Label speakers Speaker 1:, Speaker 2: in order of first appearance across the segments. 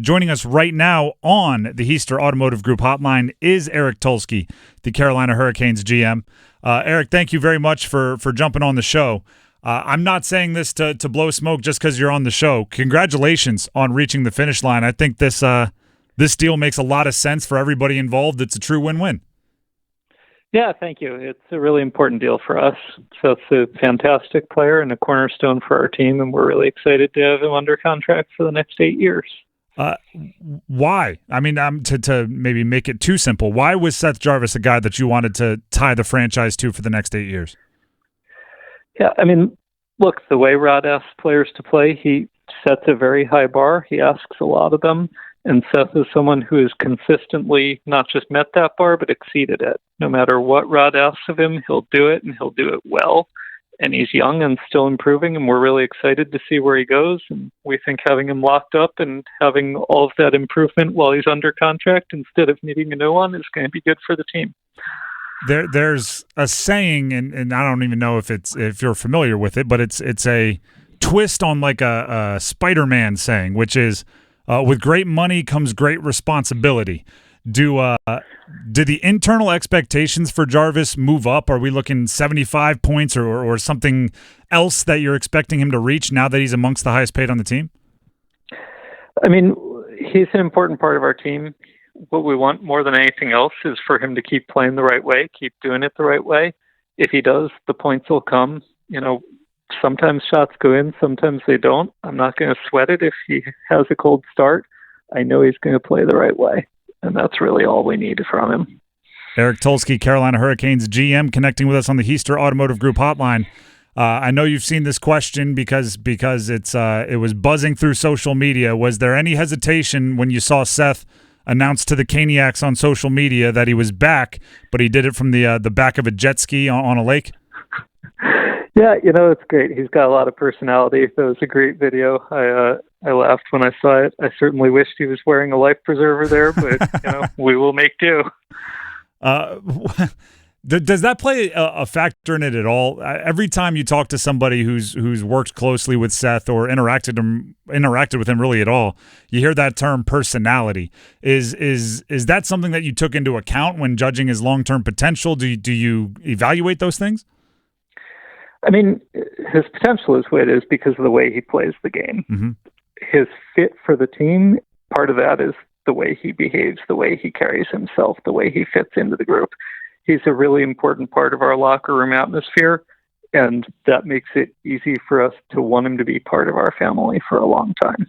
Speaker 1: Joining us right now on the Heister Automotive Group hotline is Eric Tulsky, the Carolina Hurricanes GM. Eric, thank you very much for jumping on the show. I'm not saying this to blow smoke just because you're on the show. Congratulations on reaching the finish line. I think this deal makes a lot of sense for everybody involved. It's a true win-win.
Speaker 2: Yeah, thank you. It's a really important deal for us. So it's a fantastic player and a cornerstone for our team, and we're really excited to have him under contract for the next 8 years.
Speaker 1: Why? I mean, to maybe make it too simple, why was Seth Jarvis a guy that you wanted to tie the franchise to for the next 8 years?
Speaker 2: Yeah, I mean, look, the way Rod asks players to play, he sets a very high bar. He asks a lot of them. And Seth is someone who has consistently not just met that bar, but exceeded it. No matter what Rod asks of him, he'll do it, and he'll do it well. And he's young and still improving, and we're really excited to see where he goes. And we think having him locked up and having all of that improvement while he's under contract instead of needing a new one is going to be good for the team.
Speaker 1: There's a saying, and I don't even know if you're familiar with it, but it's a twist on like a Spider-Man saying, which is, with great money comes great responsibility. Do the internal expectations for Jarvis move up? Are we looking 75 points or something else that you're expecting him to reach now that he's amongst the highest paid on the team?
Speaker 2: I mean, he's an important part of our team. What we want more than anything else is for him to keep playing the right way, keep doing it the right way. If he does, the points will come. You know, sometimes shots go in, sometimes they don't. I'm not going to sweat it if he has a cold start. I know he's going to play the right way, and that's really all we need from him.
Speaker 1: Eric Tulsky, Carolina Hurricanes GM, connecting with us on the Heister Automotive Group hotline. I know you've seen this question because it was buzzing through social media. Was there any hesitation when you saw Seth announce to the Caniacs on social media that he was back, but he did it from the back of a jet ski on a lake?
Speaker 2: Yeah, you know, it's great. He's got a lot of personality. That was a great video. I laughed when I saw it. I certainly wished he was wearing a life preserver there, but you know, we will make do.
Speaker 1: Does that play a factor in it at all? Every time you talk to somebody who's worked closely with Seth or interacted with him really at all, you hear that term personality. Is that something that you took into account when judging his long-term potential? Do you evaluate those things?
Speaker 2: I mean, his potential is what it is because of the way he plays the game.
Speaker 1: Mm-hmm.
Speaker 2: His fit for the team, part of that is the way he behaves, the way he carries himself, the way he fits into the group. He's a really important part of our locker room atmosphere, and that makes it easy for us to want him to be part of our family for a long time.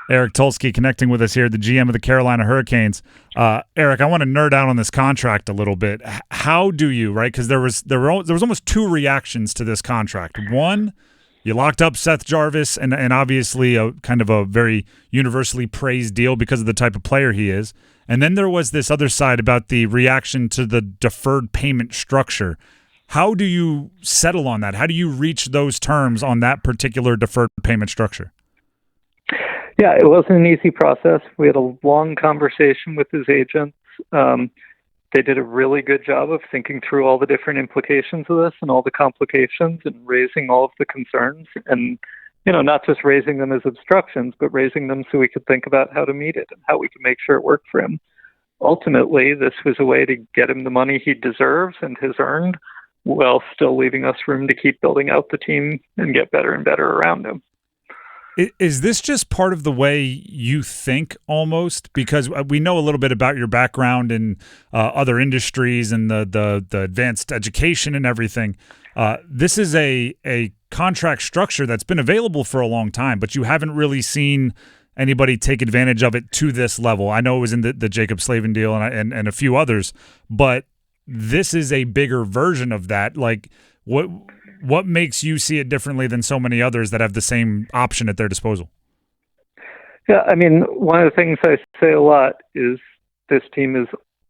Speaker 1: Eric Tulsky connecting with us here, the GM of the Carolina Hurricanes. Eric, I want to nerd out on this contract a little bit. How do you, right? Because there was almost two reactions to this contract. One, you locked up Seth Jarvis, and obviously a kind of a very universally praised deal because of the type of player he is. And then there was this other side about the reaction to the deferred payment structure. How do you settle on that? How do you reach those terms on that particular deferred payment structure?
Speaker 2: Yeah, it wasn't an easy process. We had a long conversation with his agents. They did a really good job of thinking through all the different implications of this and all the complications and raising all of the concerns. And, you know, not just raising them as obstructions, but raising them so we could think about how to meet it and how we could make sure it worked for him. Ultimately, this was a way to get him the money he deserves and has earned while still leaving us room to keep building out the team and get better and better around him.
Speaker 1: Is this just part of the way you think almost? Because we know a little bit about your background in other industries and the advanced education and everything. This is a contract structure that's been available for a long time, but you haven't really seen anybody take advantage of it to this level. I know it was in the Jacob Slavin deal and a few others, but this is a bigger version of that. Like, what makes you see it differently than so many others that have the same option at their disposal?
Speaker 2: Yeah, I mean, one of the things I say a lot is this team is,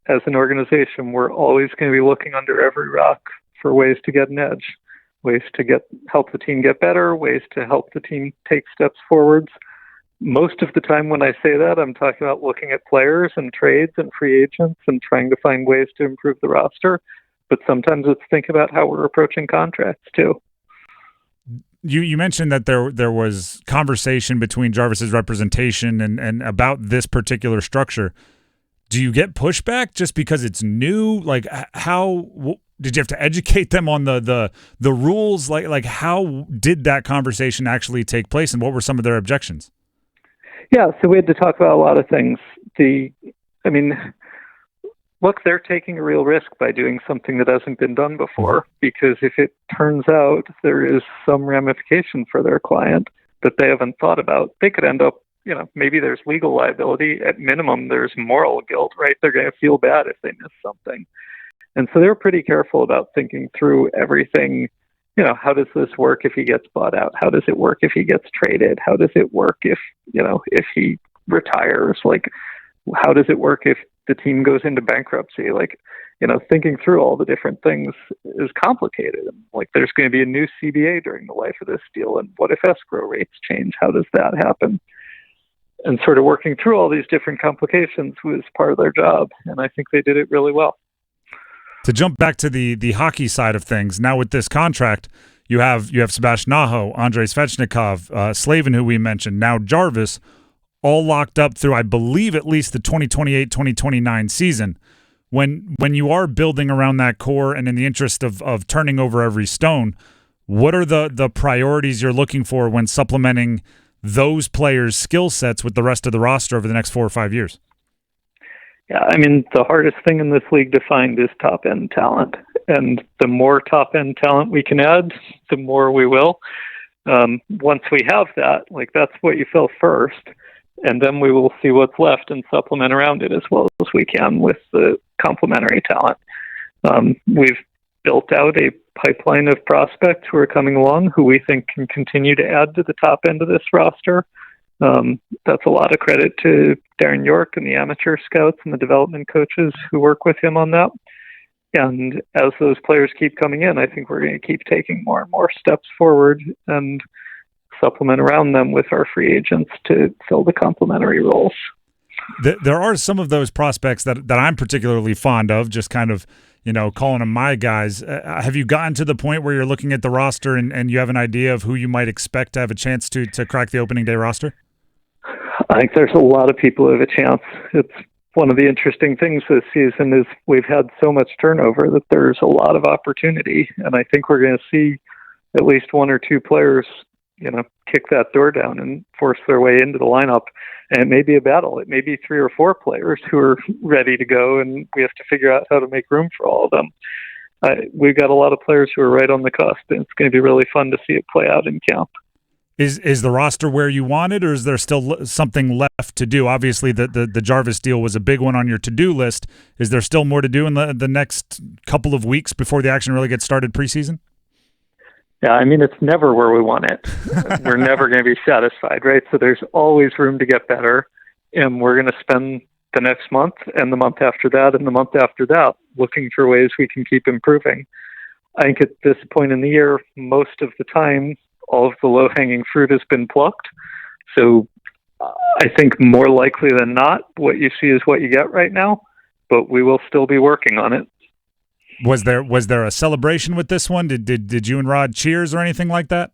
Speaker 2: as an organization, we're always going to be looking under every rock for ways to get an edge, ways to help the team get better, ways to help the team take steps forwards. Most of the time when I say that, I'm talking about looking at players and trades and free agents and trying to find ways to improve the roster. But sometimes let's think about how we're approaching contracts too.
Speaker 1: You mentioned that there was conversation between Jarvis's representation and about this particular structure. Do you get pushback just because it's new? Like, how did you have to educate them on the rules? Like how did that conversation actually take place, and what were some of their objections?
Speaker 2: Yeah, so we had to talk about a lot of things. Look, they're taking a real risk by doing something that hasn't been done before, because if it turns out there is some ramification for their client that they haven't thought about, they could end up, maybe there's legal liability. At minimum, there's moral guilt, right? They're going to feel bad if they miss something. And so they're pretty careful about thinking through everything. How does this work if he gets bought out? How does it work if he gets traded? How does it work if he retires? Like, how does it work if the team goes into bankruptcy? Thinking through all the different things is complicated. Like, there's going to be a new CBA during the life of this deal. And what if escrow rates change? How does that happen? And sort of working through all these different complications was part of their job. And I think they did it really well.
Speaker 1: To jump back to the hockey side of things, now with this contract, you have Sebastian Aho, Andrei Svechnikov, Slavin, who we mentioned, now Jarvis, all locked up through, I believe, at least the 2028-2029 season. When you are building around that core and in the interest of turning over every stone, what are the priorities you're looking for when supplementing those players' skill sets with the rest of the roster over the next 4 or 5 years?
Speaker 2: Yeah, the hardest thing in this league to find is top-end talent. And the more top-end talent we can add, the more we will. Once we have that, that's what you fill first. And then we will see what's left and supplement around it as well as we can with the complementary talent. We've built out a pipeline of prospects who are coming along who we think can continue to add to the top end of this roster. That's a lot of credit to Darren York and the amateur scouts and the development coaches who work with him on that. And as those players keep coming in, I think we're going to keep taking more and more steps forward and supplement around them with our free agents to fill the complementary roles.
Speaker 1: There are some of those prospects that I'm particularly fond of, just kind of, calling them my guys. Have you gotten to the point where you're looking at the roster and you have an idea of who you might expect to have a chance to crack the opening day roster?
Speaker 2: I think there's a lot of people who have a chance. It's one of the interesting things this season is we've had so much turnover that there's a lot of opportunity. And I think we're going to see at least one or two players, kick that door down and force their way into the lineup. And it may be a battle. It may be 3 or 4 players who are ready to go, and we have to figure out how to make room for all of them. We've got a lot of players who are right on the cusp, and it's going to be really fun to see it play out in camp.
Speaker 1: Is the roster where you want it, or is there still something left to do? Obviously, the Jarvis deal was a big one on your to-do list. Is there still more to do in the next couple of weeks before the action really gets started preseason?
Speaker 2: Yeah, it's never where we want it. We're never going to be satisfied, right? So there's always room to get better, and we're going to spend the next month and the month after that and the month after that looking for ways we can keep improving. I think at this point in the year, most of the time, all of the low-hanging fruit has been plucked. So I think more likely than not, what you see is what you get right now, but we will still be working on it.
Speaker 1: Was there a celebration with this one? Did you and Rod cheers or anything like that?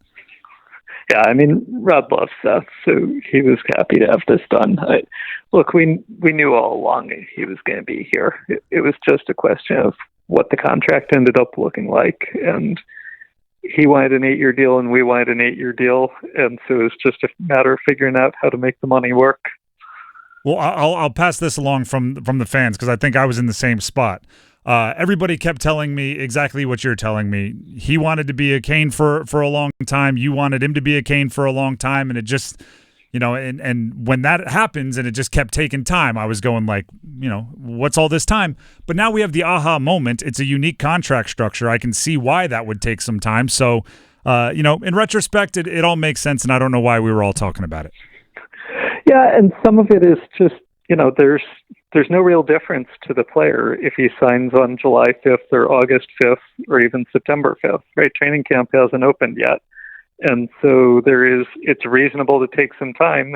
Speaker 2: Yeah, Rod loves Seth, so he was happy to have this done. Look, we knew all along he was going to be here. It was just a question of what the contract ended up looking like, and he wanted an 8-year deal and we wanted an 8-year deal, and so it was just a matter of figuring out how to make the money work.
Speaker 1: Well, I'll pass this along from the fans because I think I was in the same spot. Everybody kept telling me exactly what you're telling me. He wanted to be a Kane for a long time. You wanted him to be a Kane for a long time, and it just, and when that happens and it just kept taking time, I was going like, what's all this time? But now we have the aha moment. It's a unique contract structure. I can see why that would take some time. So, in retrospect, it all makes sense, and I don't know why we were all talking about it.
Speaker 2: Yeah, and some of it is just, there's no real difference to the player if he signs on July 5th or August 5th or even September 5th, right? Training camp hasn't opened yet. And so it's reasonable to take some time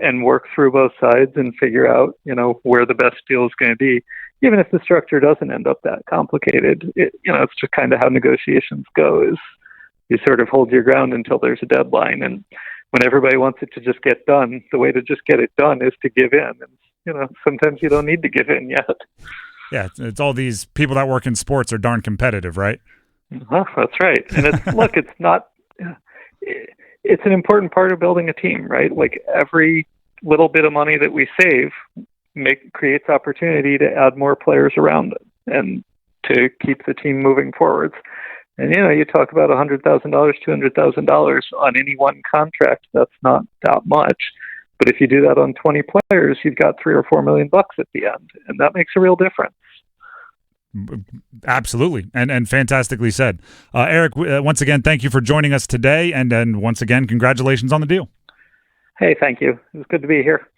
Speaker 2: and work through both sides and figure out, where the best deal is going to be. Even if the structure doesn't end up that complicated, it's just kind of how negotiations go is, you sort of hold your ground until there's a deadline. And when everybody wants it to just get done, the way to just get it done is to give in. And, sometimes you don't need to give in yet.
Speaker 1: Yeah, it's all these people that work in sports are darn competitive, right?
Speaker 2: That's right. And it's not, it's an important part of building a team, right? Like every little bit of money that we save creates opportunity to add more players around it and to keep the team moving forwards. And, you talk about $100,000, $200,000 on any one contract. That's not that much. But if you do that on 20 players, you've got $3 or $4 million at the end. And that makes a real difference.
Speaker 1: Absolutely. And fantastically said. Eric, once again, thank you for joining us today. And once again, congratulations on the deal.
Speaker 2: Hey, thank you. It was good to be here.